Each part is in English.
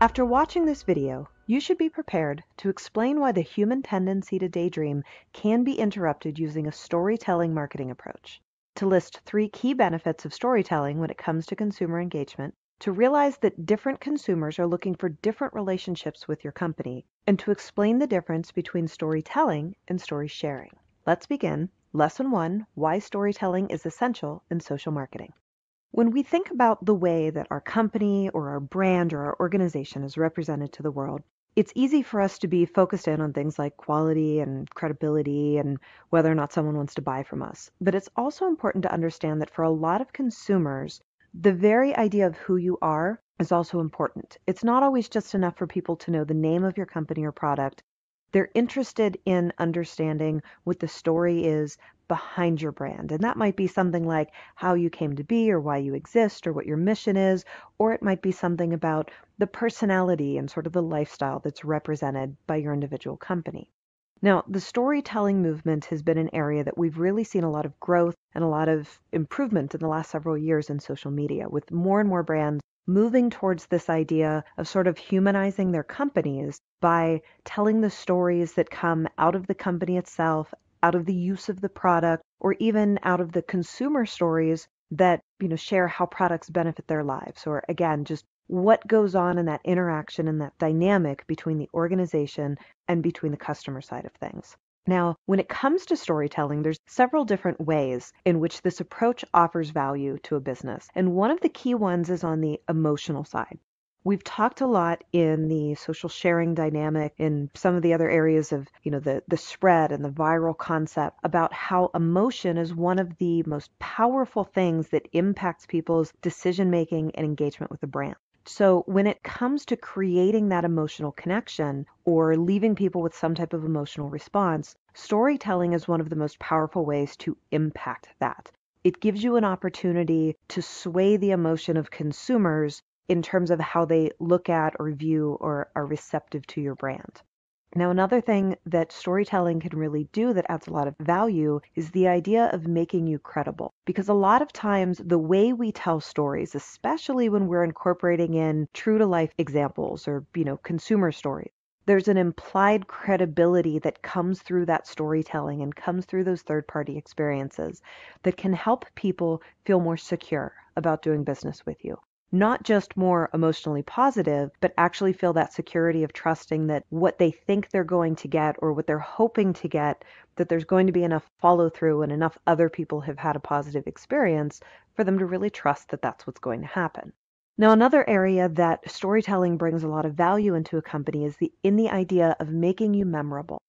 After watching this video, you should be prepared to explain why the human tendency to daydream can be interrupted using a storytelling marketing approach, to list 3 key benefits of storytelling when it comes to consumer engagement, to realize that different consumers are looking for different relationships with your company, and to explain the difference between storytelling and story sharing. Let's begin. Lesson 1, why storytelling is essential in social marketing. When we think about the way that our company or our brand or our organization is represented to the world, it's easy for us to be focused in on things like quality and credibility and whether or not someone wants to buy from us. But it's also important to understand that for a lot of consumers, the very idea of who you are is also important. It's not always just enough for people to know the name of your company or product. They're interested in understanding what the story is behind your brand. And that might be something like how you came to be or why you exist or what your mission is, or it might be something about the personality and sort of the lifestyle that's represented by your individual company. Now, the storytelling movement has been an area that we've really seen a lot of growth and a lot of improvement in the last several years in social media, with more and more brands moving towards this idea of sort of humanizing their companies by telling the stories that come out of the company itself, out of the use of the product, or even out of the consumer stories that, share how products benefit their lives, or again, just what goes on in that interaction and that dynamic between the organization and between the customer side of things. Now, when it comes to storytelling, there's several different ways in which this approach offers value to a business. And one of the key ones is on the emotional side. We've talked a lot in the social sharing dynamic, in some of the other areas of, the spread and the viral concept about how emotion is one of the most powerful things that impacts people's decision-making and engagement with the brand. So when it comes to creating that emotional connection or leaving people with some type of emotional response, storytelling is one of the most powerful ways to impact that. It gives you an opportunity to sway the emotion of consumers in terms of how they look at or view or are receptive to your brand. Now, another thing that storytelling can really do that adds a lot of value is the idea of making you credible. Because a lot of times the way we tell stories, especially when we're incorporating in true to life examples or, consumer stories, there's an implied credibility that comes through that storytelling and comes through those third-party experiences that can help people feel more secure about doing business with you. Not just more emotionally positive, but actually feel that security of trusting that what they think they're going to get or what they're hoping to get, that there's going to be enough follow through and enough other people have had a positive experience for them to really trust that that's what's going to happen. Now, another area that storytelling brings a lot of value into a company is in the idea of making you memorable,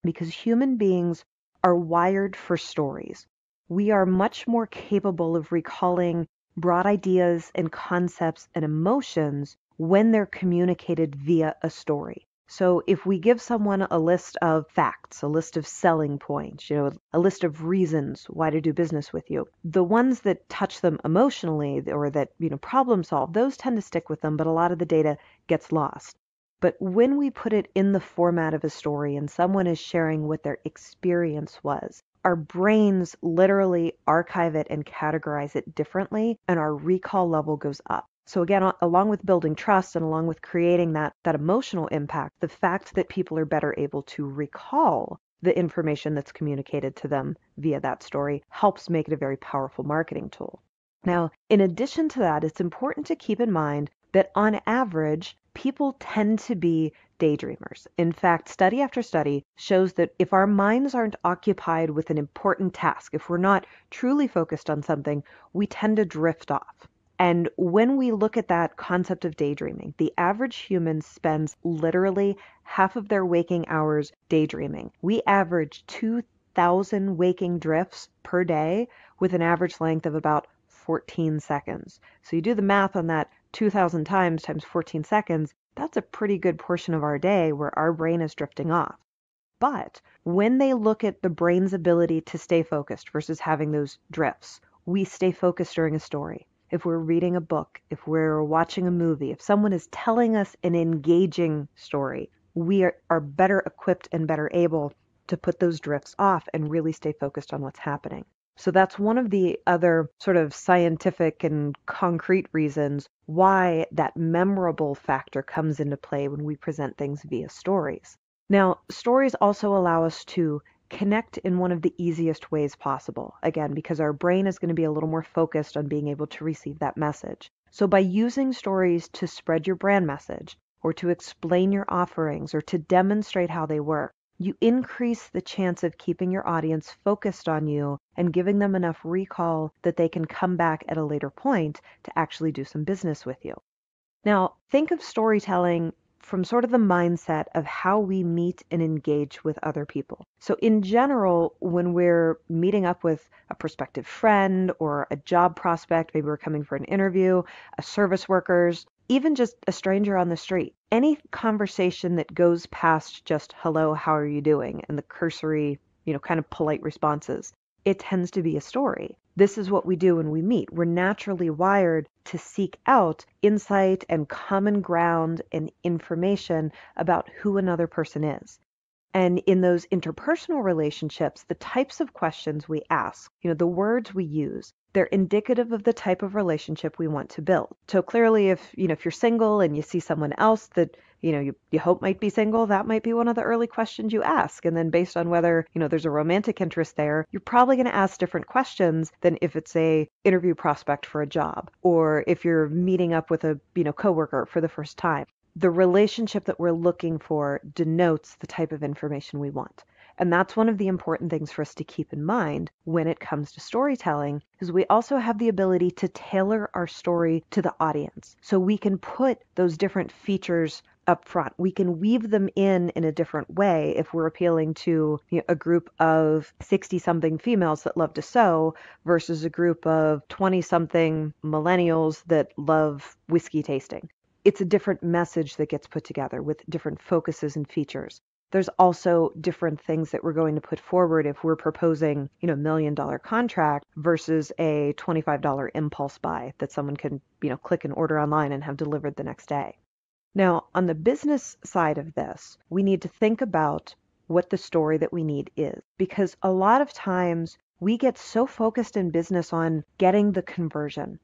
because human beings are wired for stories. We are much more capable of recalling broad ideas and concepts and emotions when they're communicated via a story. So if we give someone a list of facts, a list of selling points, a list of reasons why to do business with you, the ones that touch them emotionally or that, problem solve, those tend to stick with them, but a lot of the data gets lost. But when we put it in the format of a story and someone is sharing what their experience was, our brains literally archive it and categorize it differently, and our recall level goes up. So again, along with building trust and along with creating that emotional impact, the fact that people are better able to recall the information that's communicated to them via that story helps make it a very powerful marketing tool. Now, in addition to that, it's important to keep in mind that on average, people tend to be daydreamers. In fact, study after study shows that if our minds aren't occupied with an important task, if we're not truly focused on something, we tend to drift off. And when we look at that concept of daydreaming, the average human spends literally half of their waking hours daydreaming. We average 2,000 waking drifts per day with an average length of about 14 seconds. So you do the math on that 2,000 times 14 seconds, that's a pretty good portion of our day where our brain is drifting off. But when they look at the brain's ability to stay focused versus having those drifts, we stay focused during a story. If we're reading a book, if we're watching a movie, if someone is telling us an engaging story, we are better equipped and better able to put those drifts off and really stay focused on what's happening. So that's one of the other sort of scientific and concrete reasons why that memorable factor comes into play when we present things via stories. Now, stories also allow us to connect in one of the easiest ways possible, again, because our brain is going to be a little more focused on being able to receive that message. So by using stories to spread your brand message, or to explain your offerings, or to demonstrate how they work, you increase the chance of keeping your audience focused on you and giving them enough recall that they can come back at a later point to actually do some business with you. Now, think of storytelling from sort of the mindset of how we meet and engage with other people. So in general, when we're meeting up with a prospective friend or a job prospect, maybe we're coming for an interview, a service workers, even just a stranger on the street, any conversation that goes past just hello, how are you doing, and the cursory, kind of polite responses, it tends to be a story. This is what we do when we meet. We're naturally wired to seek out insight and common ground and information about who another person is. And in those interpersonal relationships, the types of questions we ask, the words we use, they're indicative of the type of relationship we want to build. So clearly, if you're single and you see someone else that you hope might be single, that might be one of the early questions you ask. And then based on whether there's a romantic interest there, you're probably going to ask different questions than if it's a interview prospect for a job, or if you're meeting up with a coworker for the first time. The relationship that we're looking for denotes the type of information we want. And that's one of the important things for us to keep in mind when it comes to storytelling, is we also have the ability to tailor our story to the audience. So we can put those different features up front. We can weave them in a different way if we're appealing to a group of 60-something females that love to sew versus a group of 20-something millennials that love whiskey tasting. It's a different message that gets put together with different focuses and features. There's also different things that we're going to put forward if we're proposing, $1 million contract versus a $25 impulse buy that someone can, click and order online and have delivered the next day. Now, on the business side of this, we need to think about what the story that we need is, because a lot of times we get so focused in business on getting the conversion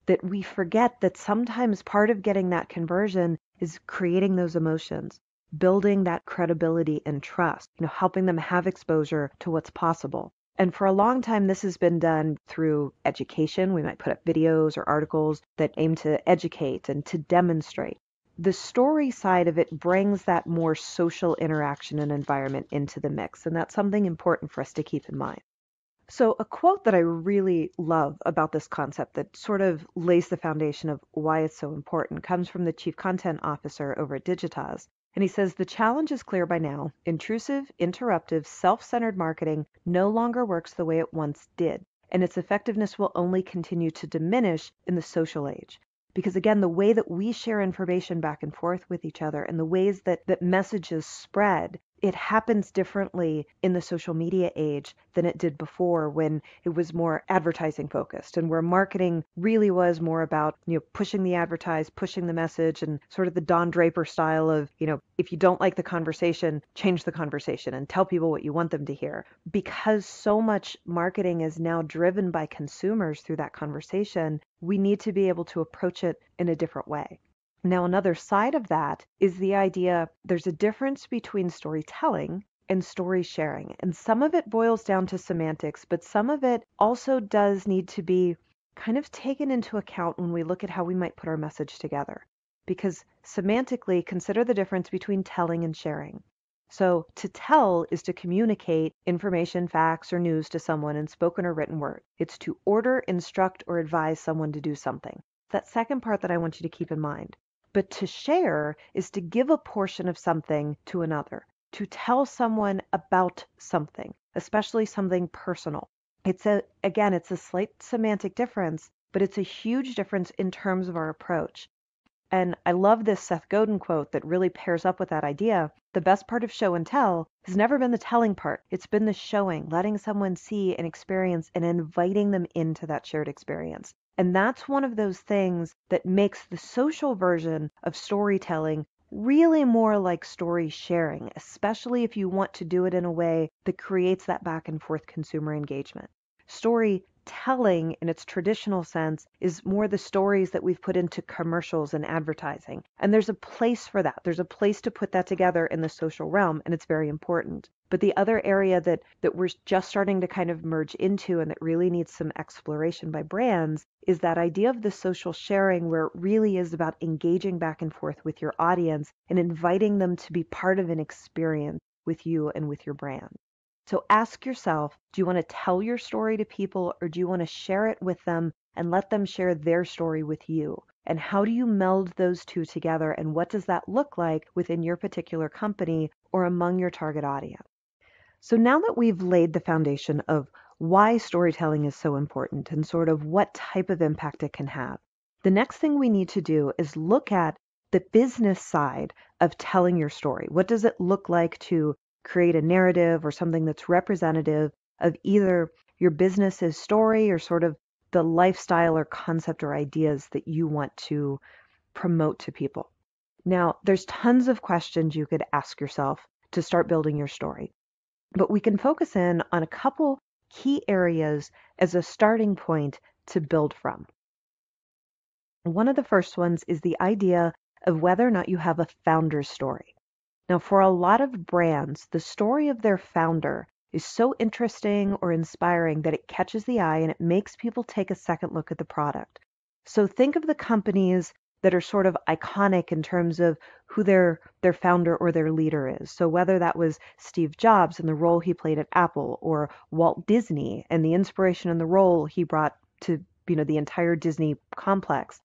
that we forget that sometimes part of getting that conversion is creating those emotions, building that credibility and trust, helping them have exposure to what's possible. And for a long time, this has been done through education. We might put up videos or articles that aim to educate and to demonstrate. The story side of it brings that more social interaction and environment into the mix, and that's something important for us to keep in mind. So a quote that I really love about this concept that sort of lays the foundation of why it's so important comes from the chief content officer over at Digitas. And he says, the challenge is clear by now. Intrusive, interruptive, self-centered marketing no longer works the way it once did, and its effectiveness will only continue to diminish in the social age. Because again, the way that we share information back and forth with each other and the ways that messages spread, it happens differently in the social media age than it did before, when it was more advertising focused and where marketing really was more about, pushing the advertise, pushing the message, and sort of the Don Draper style of, if you don't like the conversation, change the conversation and tell people what you want them to hear. Because so much marketing is now driven by consumers through that conversation, we need to be able to approach it in a different way. Now, another side of that is the idea there's a difference between storytelling and story sharing. And some of it boils down to semantics, but some of it also does need to be kind of taken into account when we look at how we might put our message together. Because semantically, consider the difference between telling and sharing. So to tell is to communicate information, facts, or news to someone in spoken or written word. It's to order, instruct, or advise someone to do something. That second part that I want you to keep in mind. But to share is to give a portion of something to another, to tell someone about something, especially something personal. It's a slight semantic difference, but it's a huge difference in terms of our approach. And I love this Seth Godin quote that really pairs up with that idea. The best part of show and tell has never been the telling part. It's been the showing, letting someone see and experience and inviting them into that shared experience. And that's one of those things that makes the social version of storytelling really more like story sharing, especially if you want to do it in a way that creates that back and forth consumer engagement. Storytelling in its traditional sense is more the stories that we've put into commercials and advertising. And there's a place for that. There's a place to put that together in the social realm, and it's very important. But the other area that we're just starting to kind of merge into and that really needs some exploration by brands is that idea of the social sharing, where it really is about engaging back and forth with your audience and inviting them to be part of an experience with you and with your brand. So ask yourself, do you want to tell your story to people, or do you want to share it with them and let them share their story with you? And how do you meld those two together, and what does that look like within your particular company or among your target audience? So now that we've laid the foundation of why storytelling is so important and sort of what type of impact it can have, the next thing we need to do is look at the business side of telling your story. What does it look like to create a narrative or something that's representative of either your business's story or sort of the lifestyle or concept or ideas that you want to promote to people? Now, there's tons of questions you could ask yourself to start building your story, but we can focus in on a couple key areas as a starting point to build from. One of the first ones is the idea of whether or not you have a founder's story. Now, for a lot of brands, the story of their founder is so interesting or inspiring that it catches the eye and it makes people take a second look at the product. So think of the companies that are sort of iconic in terms of who their founder or their leader is. So whether that was Steve Jobs and the role he played at Apple, or Walt Disney and the inspiration and the role he brought to, the entire Disney complex,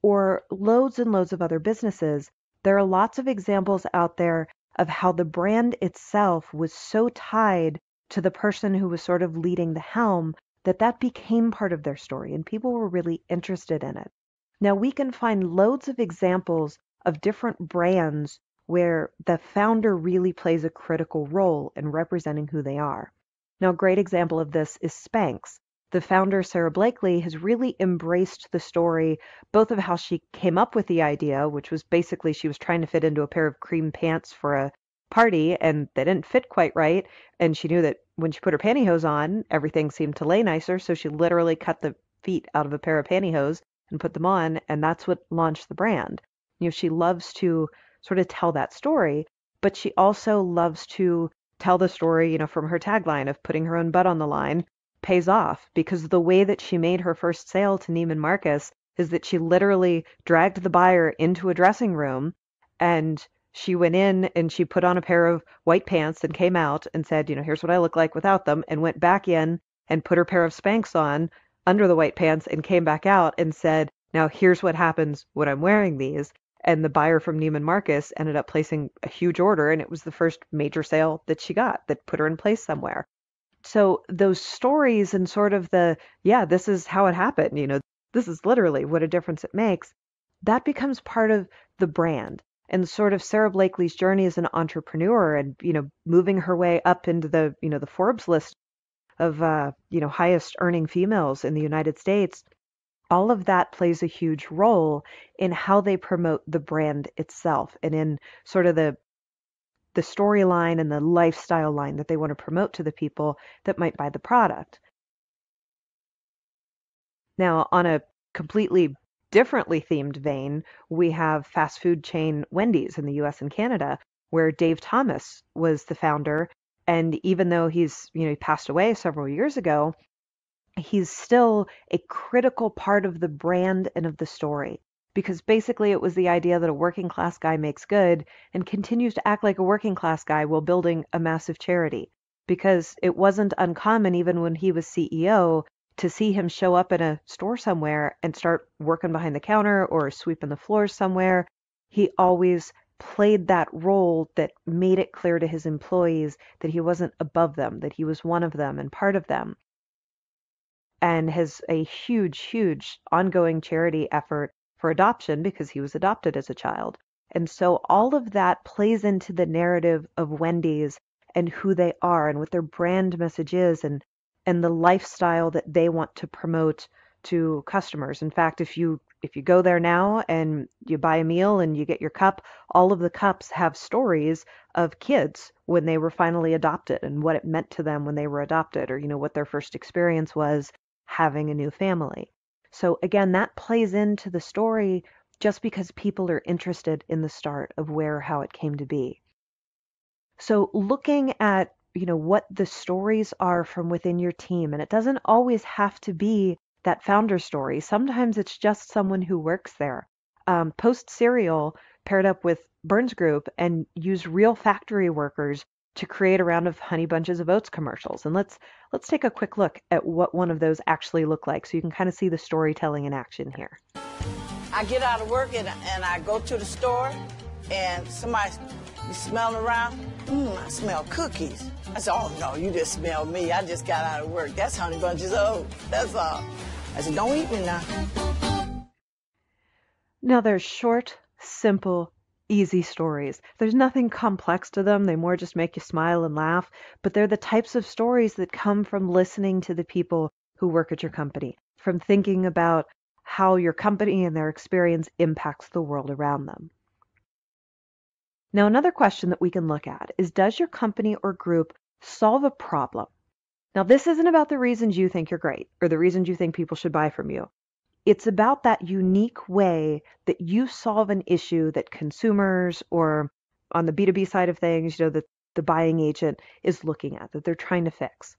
or loads and loads of other businesses, there are lots of examples out there of how the brand itself was so tied to the person who was sort of leading the helm that became part of their story and people were really interested in it. Now, we can find loads of examples of different brands where the founder really plays a critical role in representing who they are. Now, a great example of this is Spanx. The founder, Sarah Blakely, has really embraced the story, both of how she came up with the idea, which was basically she was trying to fit into a pair of cream pants for a party, and they didn't fit quite right. And she knew that when she put her pantyhose on, everything seemed to lay nicer. So she literally cut the feet out of a pair of pantyhose and put them on, and that's what launched the brand. She loves to sort of tell that story, but she also loves to tell the story, from her tagline of putting her own butt on the line pays off, because the way that she made her first sale to Neiman Marcus is that she literally dragged the buyer into a dressing room, and she went in and she put on a pair of white pants and came out and said, here's what I look like without them, and went back in and put her pair of Spanx on under the white pants and came back out and said, now here's what happens when I'm wearing these. And the buyer from Neiman Marcus ended up placing a huge order, and it was the first major sale that she got that put her in place somewhere. So those stories and sort of this is how it happened, this is literally what a difference it makes, that becomes part of the brand. And sort of Sarah Blakely's journey as an entrepreneur and, moving her way up into the Forbes list of, highest earning females in the United States, all of that plays a huge role in how they promote the brand itself and in sort of the storyline and the lifestyle line that they want to promote to the people that might buy the product. Now, on a completely differently themed vein, we have fast food chain Wendy's in the US and Canada, where Dave Thomas was the founder. And even though he passed away several years ago, he's still a critical part of the brand and of the story. Because basically it was the idea that a working class guy makes good and continues to act like a working class guy while building a massive charity. Because it wasn't uncommon, even when he was CEO, to see him show up in a store somewhere and start working behind the counter or sweeping the floors somewhere. He always played that role that made it clear to his employees that he wasn't above them, that he was one of them and part of them. And has a huge, huge ongoing charity effort for adoption because he was adopted as a child. And so all of that plays into the narrative of Wendy's and who they are and what their brand message is and the lifestyle that they want to promote to customers. In fact, if you if you go there now and you buy a meal and you get your cup, all of the cups have stories of kids when they were finally adopted and what it meant to them when they were adopted, or, what their first experience was having a new family. So again, that plays into the story just because people are interested in the start of where or how it came to be. So looking at, what the stories are from within your team, and it doesn't always have to be that founder story. Sometimes it's just someone who works there. Post Cereal paired up with Burns Group and used real factory workers to create a round of Honey Bunches of Oats commercials. And let's take a quick look at what one of those actually look like so you can kind of see the storytelling in action here. I get out of work and I go to the store and somebody smelling around. I smell cookies. I said, oh no, you just smell me. I just got out of work. That's Honey Bunches of Oats. That's all. I said, don't eat me now. Now they're short, simple, easy stories. There's nothing complex to them. They more just make you smile and laugh, but they're the types of stories that come from listening to the people who work at your company, from thinking about how your company and their experience impacts the world around them. Now, another question that we can look at is, does your company or group solve a problem? Now, this isn't about the reasons you think you're great or the reasons you think people should buy from you. It's about that unique way that you solve an issue that consumers, or on the B2B side of things, that the buying agent is looking at, that they're trying to fix.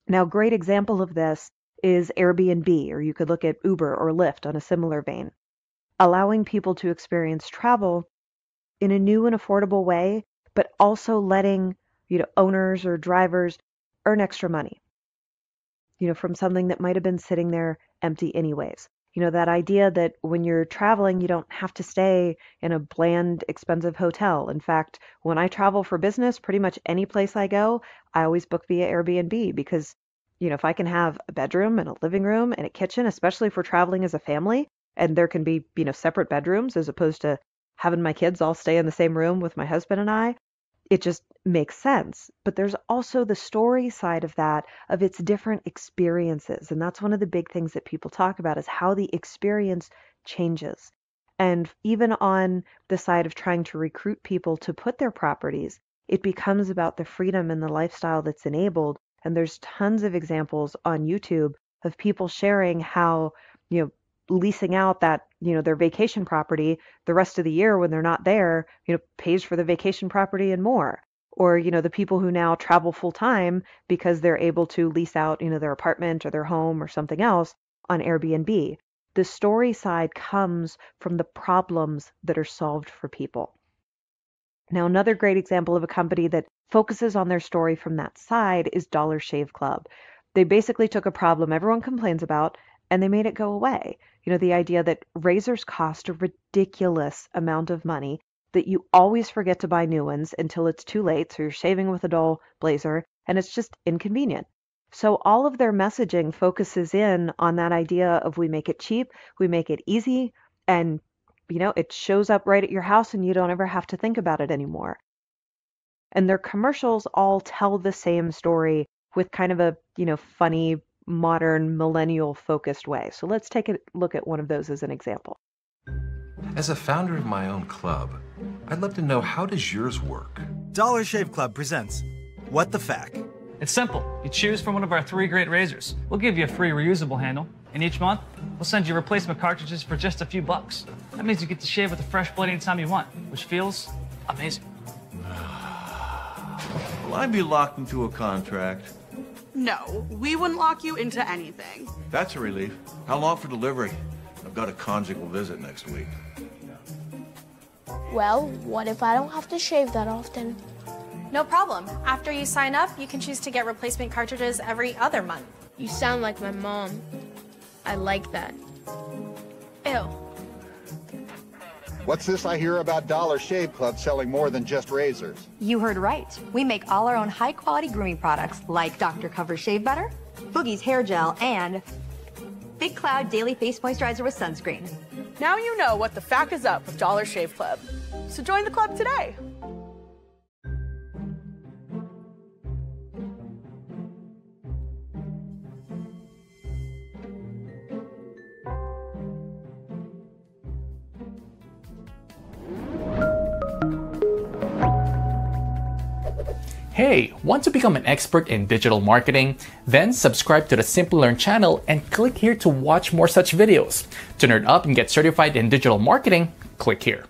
Now, a great example of this is Airbnb, or you could look at Uber or Lyft on a similar vein, allowing people to experience travel in a new and affordable way, but also letting, owners or drivers earn extra money, from something that might have been sitting there empty anyways. That idea that when you're traveling, you don't have to stay in a bland, expensive hotel. In fact, when I travel for business, pretty much any place I go, I always book via Airbnb because, if I can have a bedroom and a living room and a kitchen, especially if we're traveling as a family, and there can be, separate bedrooms as opposed to having my kids all stay in the same room with my husband and I, it just makes sense. But there's also the story side of that, of its different experiences. And that's one of the big things that people talk about, is how the experience changes. And even on the side of trying to recruit people to put their properties, it becomes about the freedom and the lifestyle that's enabled. And there's tons of examples on YouTube of people sharing how, leasing out that, their vacation property the rest of the year when they're not there, pays for the vacation property and more. Or, the people who now travel full time because they're able to lease out, their apartment or their home or something else on Airbnb. The story side comes from the problems that are solved for people. Now, another great example of a company that focuses on their story from that side is Dollar Shave Club. They basically took a problem everyone complains about and they made it go away. The idea that razors cost a ridiculous amount of money, that you always forget to buy new ones until it's too late, so you're shaving with a dull blazer, and it's just inconvenient. So all of their messaging focuses in on that idea of, we make it cheap, we make it easy, and it shows up right at your house and you don't ever have to think about it anymore. And their commercials all tell the same story with kind of a, funny, modern, millennial-focused way. So let's take a look at one of those as an example. As a founder of my own club, I'd love to know, how does yours work? Dollar Shave Club presents What the Fact. It's simple. You choose from one of our 3 great razors. We'll give you a free reusable handle, and each month, we'll send you replacement cartridges for just a few bucks. That means you get to shave with a fresh blade anytime you want, which feels amazing. Will I be locked into a contract? No, we wouldn't lock you into anything. That's a relief. How long for delivery? I've got a conjugal visit next week. Well, what if I don't have to shave that often? No problem. After you sign up, you can choose to get replacement cartridges every other month. You sound like my mom. I like that. Ew. What's this I hear about Dollar Shave Club selling more than just razors? You heard right. We make all our own high-quality grooming products like Dr. Cover Shave Butter, Boogie's Hair Gel, and Big Cloud Daily Face Moisturizer with Sunscreen. Now you know what the fact is up with Dollar Shave Club. So join the club today. Hey, want to become an expert in digital marketing? Then subscribe to the Simply-Learn channel and click here to watch more such videos. To nerd up and get certified in digital marketing, click here.